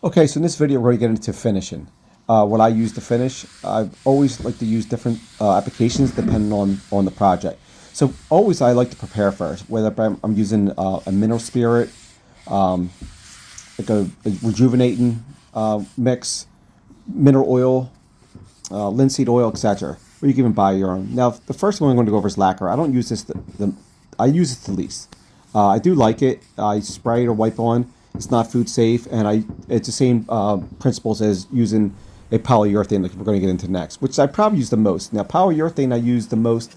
Okay, so in this video, we're going to get into finishing. What I use to finish, I always like to use different applications depending on the project. So always I like to prepare first, whether I'm using a mineral spirit, um, like a rejuvenating mix, mineral oil, linseed oil, etc. Or you can even buy your own. Now, the first one I'm going to go over is lacquer. I don't use this. I use it the least. I do like it. I spray it or wipe on. It's not food safe, and it's the same principles as using a polyurethane, like we're going to get into next, which I probably use the most. Now, polyurethane I use the most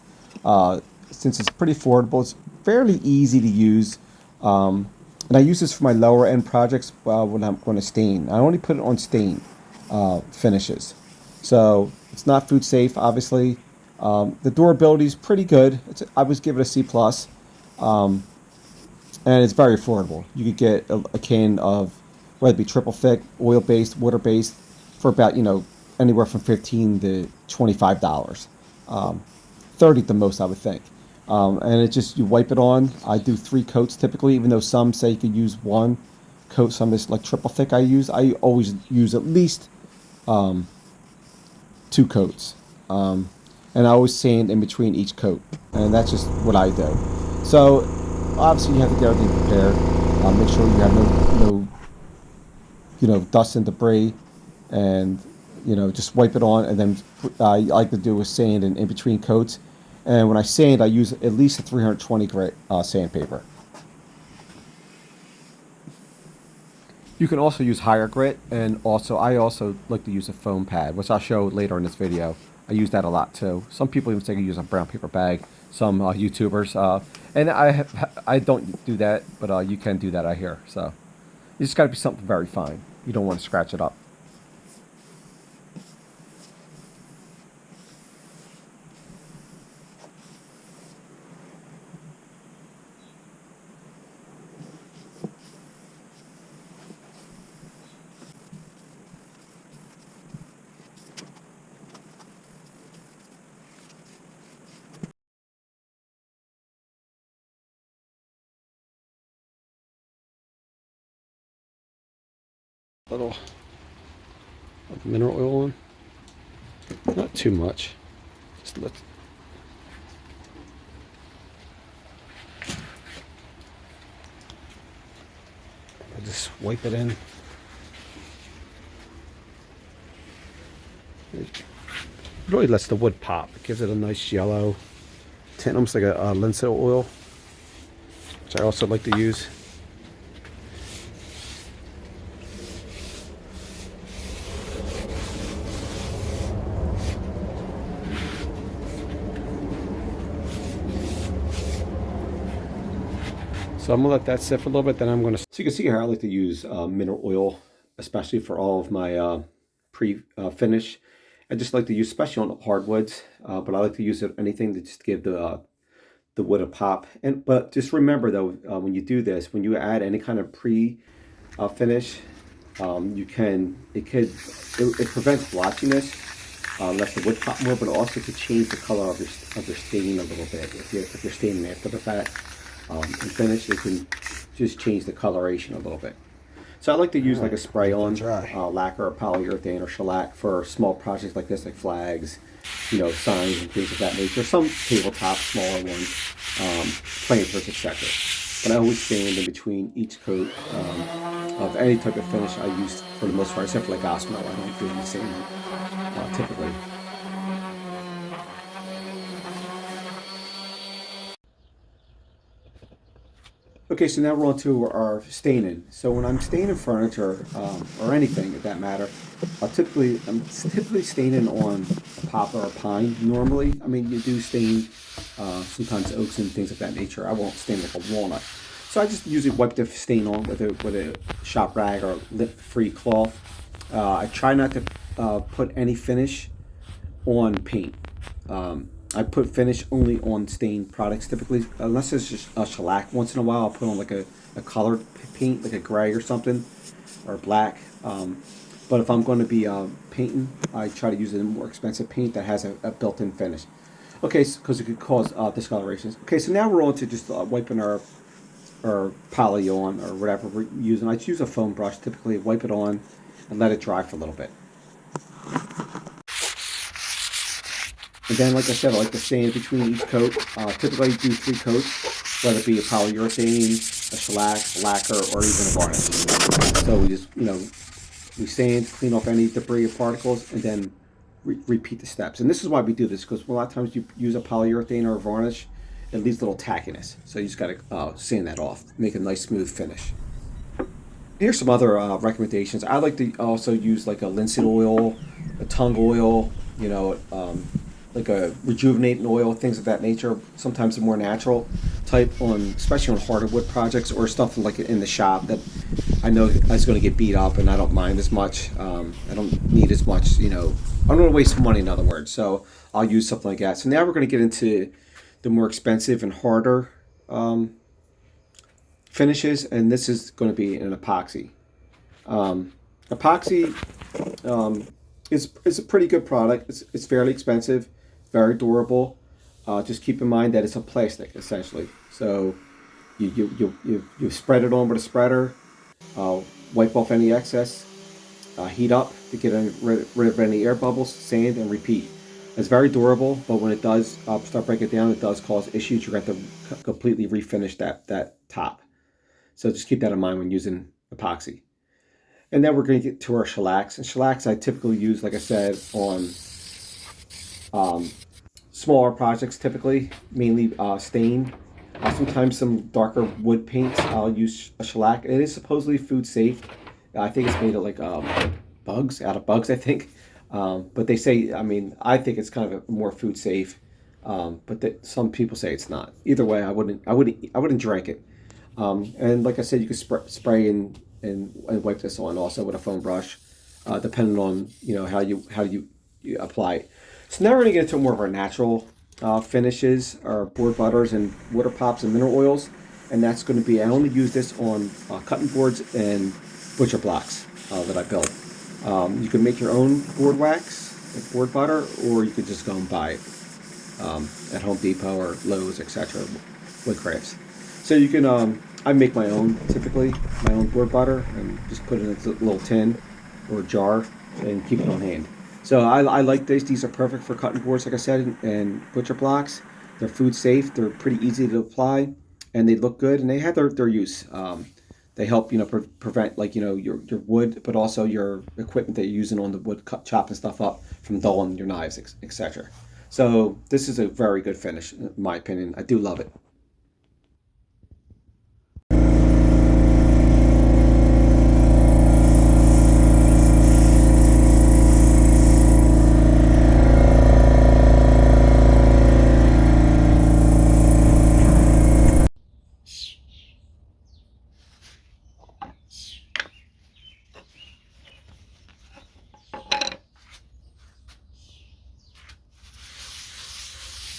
since it's pretty affordable. It's fairly easy to use. And I use this for my lower end projects when I'm going to stain. I only put it on stain finishes. So it's not food safe, obviously. The durability is pretty good. I was give it a C plus, and it's very affordable. You could get a can of whether it be triple thick, oil based, water based, for about anywhere from $15 to $25, 30 at the most, I would think. And it just you wipe it on. I do 3 coats typically, even though some say you could use 1 coat. Some is like triple thick. I always use at least 2 coats. And I always sand in between each coat, and that's just what I do. So obviously you have to get everything prepared. Make sure you have no dust and debris, and just wipe it on, and then I like to do a sand in between coats. And when I sand, I use at least a 320 grit sandpaper. You can also use higher grit, and I also like to use a foam pad, which I'll show later in this video. I use that a lot too. Some people even say you use a brown paper bag. Some YouTubers, and I don't do that, but you can do that, I hear. So you just got to be something very fine. You don't want to scratch it up. Little mineral oil on, not too much. Just let I just wipe it in. It really lets the wood pop. It gives it a nice yellow tint, almost like a linseed oil, which I also like to use. So I'm gonna let that sit for a little bit. Then I'm gonna. So you can see here, I like to use mineral oil, especially for all of my pre-finish. I just like to use, especially on hardwoods, but I like to use it anything to just give the wood a pop. And but just remember though, when you do this, when you add any kind of pre finish, you can it prevents blotchiness, lets the wood pop more, but also to change the color of your stain a little bit. If you're staining after the fact and finish, it can just change the coloration a little bit. So I like to use like a spray-on lacquer or polyurethane or shellac for small projects like this, like flags, signs and things of that nature. Some tabletop, smaller ones, planters, etc. But I always stand in between each coat of any type of finish I use for the most part, except for like Osmo. I don't do the same typically. Okay, so now we're on to our staining. So when I'm staining furniture, or anything at that matter, I'm typically staining on a poplar or pine normally. I mean, you do stain sometimes oaks and things of that nature. I won't stain like a walnut. So I just usually wipe the stain on with a shop rag or lip-free cloth. I try not to put any finish on paint. I put finish only on stained products typically, unless it's just a shellac. Once in a while, I'll put on like a colored paint, like a gray or something, or black. But if I'm going to be painting, I try to use a more expensive paint that has a built-in finish. Okay, because it could cause discolorations. Okay, so now we're on to just wiping our or poly on or whatever we're using. I just use a foam brush, typically wipe it on and let it dry for a little bit. And then, like I said, I like to sand between each coat. Typically, I do 3 coats, whether it be a polyurethane, a shellac, a lacquer, or even a varnish. So we just, we sand, clean off any debris or particles, and then repeat the steps. And this is why we do this, because a lot of times you use a polyurethane or a varnish, it leaves a little tackiness. So you just got to sand that off, make a nice smooth finish. Here's some other recommendations. I like to also use like a linseed oil, a tung oil, like a rejuvenating oil, things of that nature. Sometimes a more natural type on, especially on harder wood projects or stuff like in the shop that I know is going to get beat up and I don't mind as much. I don't need as much, I don't want to waste money, in other words. So I'll use something like that. So now we're going to get into the more expensive and harder finishes, and this is going to be an epoxy. Epoxy is a pretty good product. It's fairly expensive, very durable. Just keep in mind that it's a plastic essentially. So you spread it on with a spreader, wipe off any excess, heat up to get rid of any air bubbles, sand, and repeat. It's very durable, but when it does start breaking down, it does cause issues. You have to completely refinish that top. So just keep that in mind when using epoxy. And then we're going to get to our shellacs. And shellacs I typically use, like I said, on smaller projects typically, mainly stain. Sometimes some darker wood paints, I'll use a shellac. It is supposedly food safe. I think it's made of like bugs, out of bugs, I think. But they say, I think it's kind of a more food safe. But some people say it's not. Either way, I wouldn't drink it. And like I said, you can spray and wipe this on also with a foam brush, depending on how you apply it. So now we're gonna get into more of our natural finishes, our board butters and water pops and mineral oils, and that's going to be, I only use this on cutting boards and butcher blocks that I build. You can make your own board wax, like board butter, or you could just go and buy it at Home Depot or Lowe's, etc. Wood crafts. So you can, I make my own, typically, my own board butter, and just put it in a little tin or jar and keep it on hand. So I like these. These are perfect for cutting boards, like I said, and butcher blocks. They're food safe. They're pretty easy to apply, and they look good, and they have their use. They help, prevent your wood, but also your equipment that you're using on the wood, chopping stuff up from dulling your knives, etc. So this is a very good finish, in my opinion. I do love it.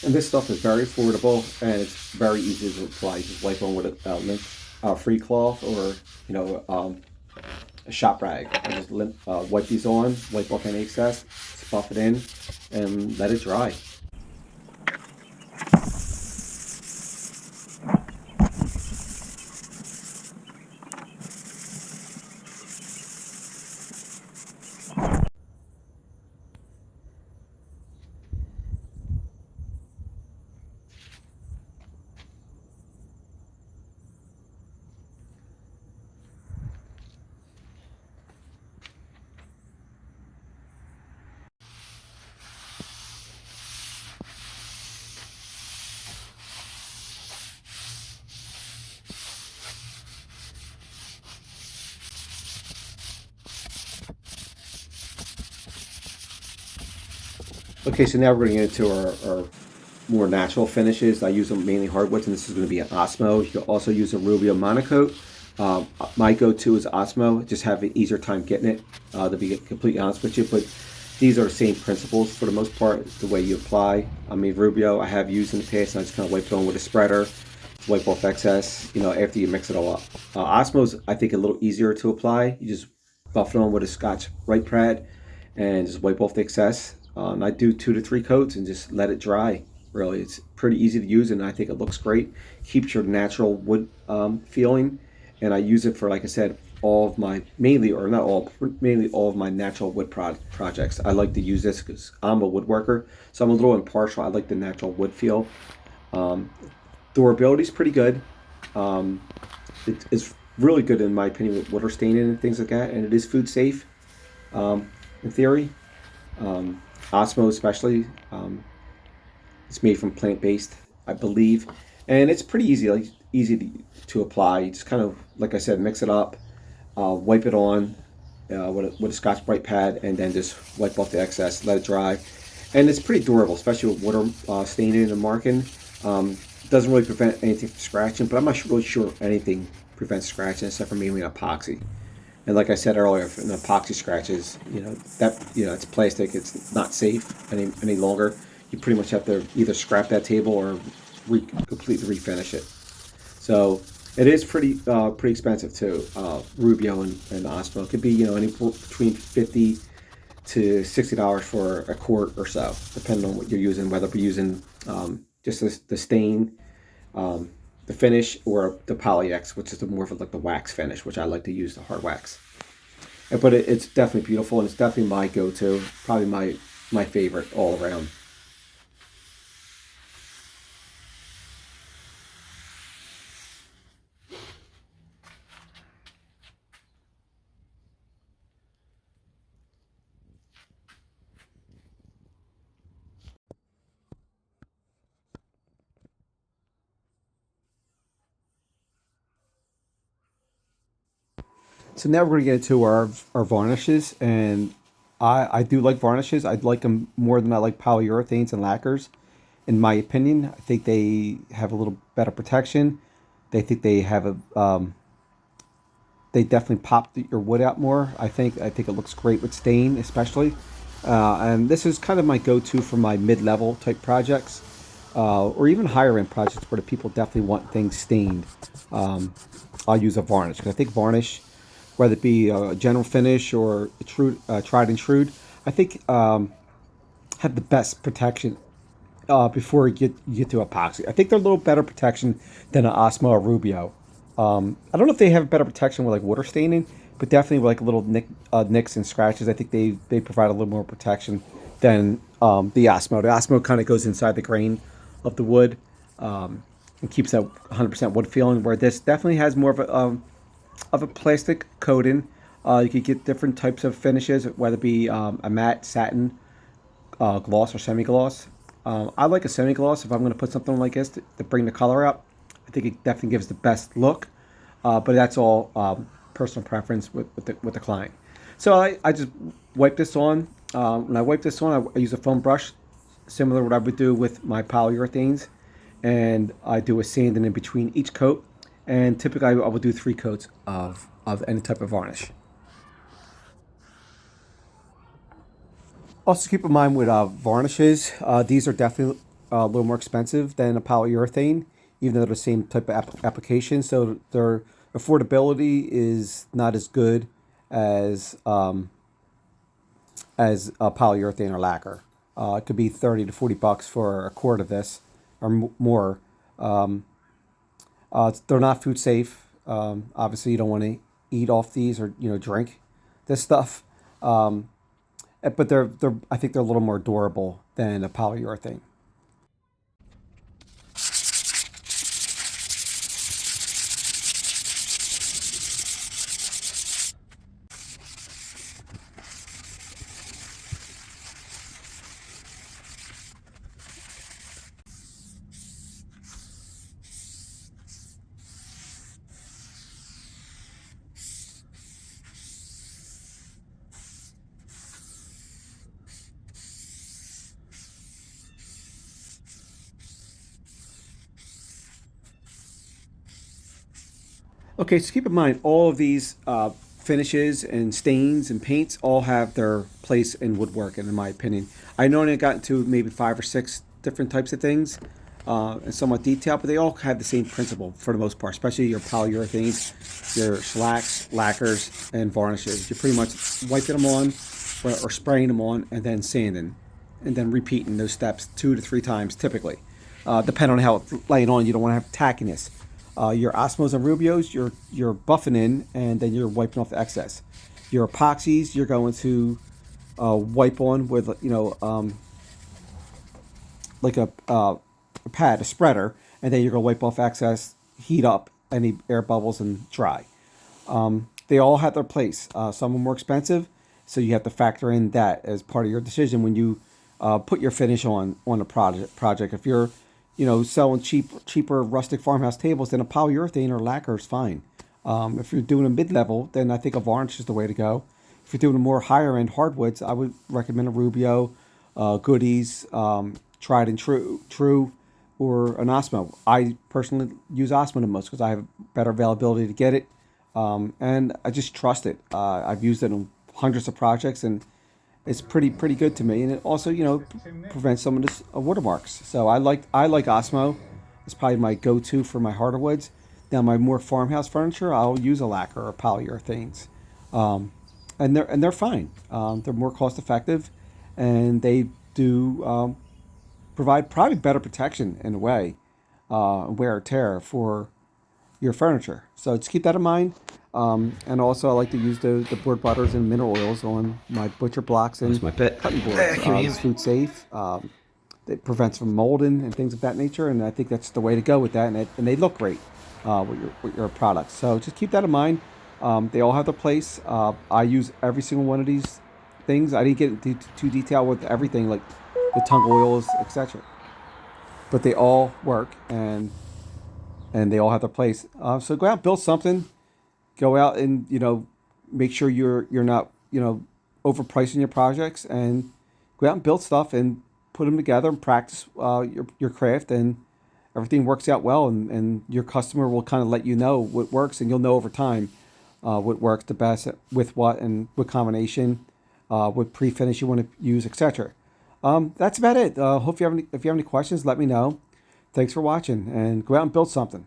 And this stuff is very affordable and it's very easy to apply. You just wipe on with a free cloth or a shop rag. I just wipe these on, wipe off any excess, stuff it in, and let it dry. Okay, so now we're going to get into our more natural finishes. I use them mainly hardwoods, and this is going to be an Osmo. You can also use a Rubio Monocoat. My go-to is Osmo. Just have an easier time getting it, to be completely honest with you. But these are the same principles for the most part, the way you apply. Rubio I have used in the past, and I just kind of wipe it on with a spreader, wipe off excess, after you mix it all up. Osmo's, I think, a little easier to apply. You just buff it on with a Scotch Brite pad and just wipe off the excess. I do 2 to 3 coats and just let it dry. Really, it's pretty easy to use, and I think it looks great. Keeps your natural wood feeling, and I use it for, like I said, all of my mainly, or not all, mainly all of my natural wood projects. I like to use this because I'm a woodworker, so I'm a little impartial. I like the natural wood feel. Um, Durability is pretty good. Um, it's really good in my opinion with water staining and things like that, and it is food safe in theory. Osmo especially. It's made from plant based, I believe, and it's pretty easy, like easy to apply. You just kind of, like I said, mix it up, wipe it on with a Scotch Brite pad, and then just wipe off the excess, let it dry, and it's pretty durable, especially with water staining and marking. Doesn't really prevent anything from scratching, but I'm not really sure anything prevents scratching except for mainly epoxy. And like I said earlier, if an epoxy scratches, it's plastic. It's not safe any longer. You pretty much have to either scrap that table or completely refinish it. So it is pretty expensive too. Rubio and Osmo, it could be any between $50 to $60 for a quart or so, depending on what you're using. Whether you're using just the stain, the finish, or the Poly-X, which is more of like the wax finish, which I like to use, the hard wax. But it's definitely beautiful, and it's definitely my go-to, probably my favorite all around. So now we're going to get into our varnishes, and I do like varnishes. I like them more than I like polyurethanes and lacquers. In my opinion, I think they have a little better protection. They think they have they definitely pop your wood out more. I think it looks great with stain, especially. And this is kind of my go-to for my mid-level type projects, or even higher end projects where the people definitely want things stained. I'll use a varnish because I think varnish, whether it be a general finish or a tried and true, I think have the best protection before you get to epoxy. I think they're a little better protection than an Osmo or Rubio. I don't know if they have better protection with like water staining, but definitely with like little nicks and scratches. I think they provide a little more protection than the Osmo. The Osmo kind of goes inside the grain of the wood and keeps that 100% wood feeling. Where this definitely has more of a plastic coating. You could get different types of finishes, whether it be a matte, satin, gloss, or semi-gloss. I like a semi-gloss if I'm going to put something like this to bring the color out. I think it definitely gives the best look, but that's all personal preference with the client. So I just wipe this on. When I wipe this on, I use a foam brush, similar to what I would do with my polyurethanes, and I do a sanding in between each coat. And typically, I will do 3 coats of any type of varnish. Also, keep in mind with varnishes, these are definitely a little more expensive than a polyurethane, even though they're the same type of application. So their affordability is not as good as polyurethane or lacquer. It could be 30 to 40 bucks for a quart of this, or more. They're not food safe. Obviously, you don't want to eat off these or drink this stuff. But they're I think they're a little more durable than a polyurethane. Okay, so keep in mind all of these finishes and stains and paints all have their place in woodworking, in my opinion. I know I got into maybe 5 or 6 different types of things in somewhat detail, but they all have the same principle for the most part, especially your polyurethanes, your slacks, lacquers, and varnishes. You're pretty much wiping them on or spraying them on and then sanding. and then repeating those steps 2 to 3 times typically. Depending on how it's laying on, you don't want to have tackiness. Your Osmos and Rubios, you're buffing in, and then you're wiping off the excess. Your epoxies, you're going to wipe on with like a pad, a spreader, and then you're going to wipe off excess, heat up any air bubbles, and dry. They all have their place. Some are more expensive, so you have to factor in that as part of your decision when you put your finish on a project. If you're selling cheaper rustic farmhouse tables, then a polyurethane or lacquer is fine. If you're doing a mid-level, then I think a varnish is the way to go. If you're doing a more higher-end hardwoods, I would recommend a Rubio, Goodies, Tried and True, or an Osmo. I personally use Osmo the most because I have better availability to get it, and I just trust it. I've used it on hundreds of projects, and it's pretty good to me. And it also prevents some of this watermarks. So I like Osmo. It's probably my go-to for my hardwoods. Now my more farmhouse furniture, I'll use a lacquer or polyurethanes, and they're fine. They're more cost effective, and they do provide probably better protection in a way, wear or tear for your furniture. So just keep that in mind. And also, I like to use the board butters and mineral oils on my butcher blocks and That's my pet. cutting boards. It's food safe. It prevents from molding and things of that nature. And I think that's the way to go with that. And they look great with your products. So just keep that in mind. They all have their place. I use every single one of these things. I didn't get into too detail with everything, like the tung oils, etc. But they all work, and they all have their place. So go out, build something. Go out and make sure you're not overpricing your projects, and go out and build stuff and put them together and practice your craft, and everything works out well, and your customer will kind of let you know what works, and you'll know over time what works the best with what and what combination, what pre-finish you want to use, etc. That's about it. Hope if you have any questions, let me know. Thanks for watching, and go out and build something.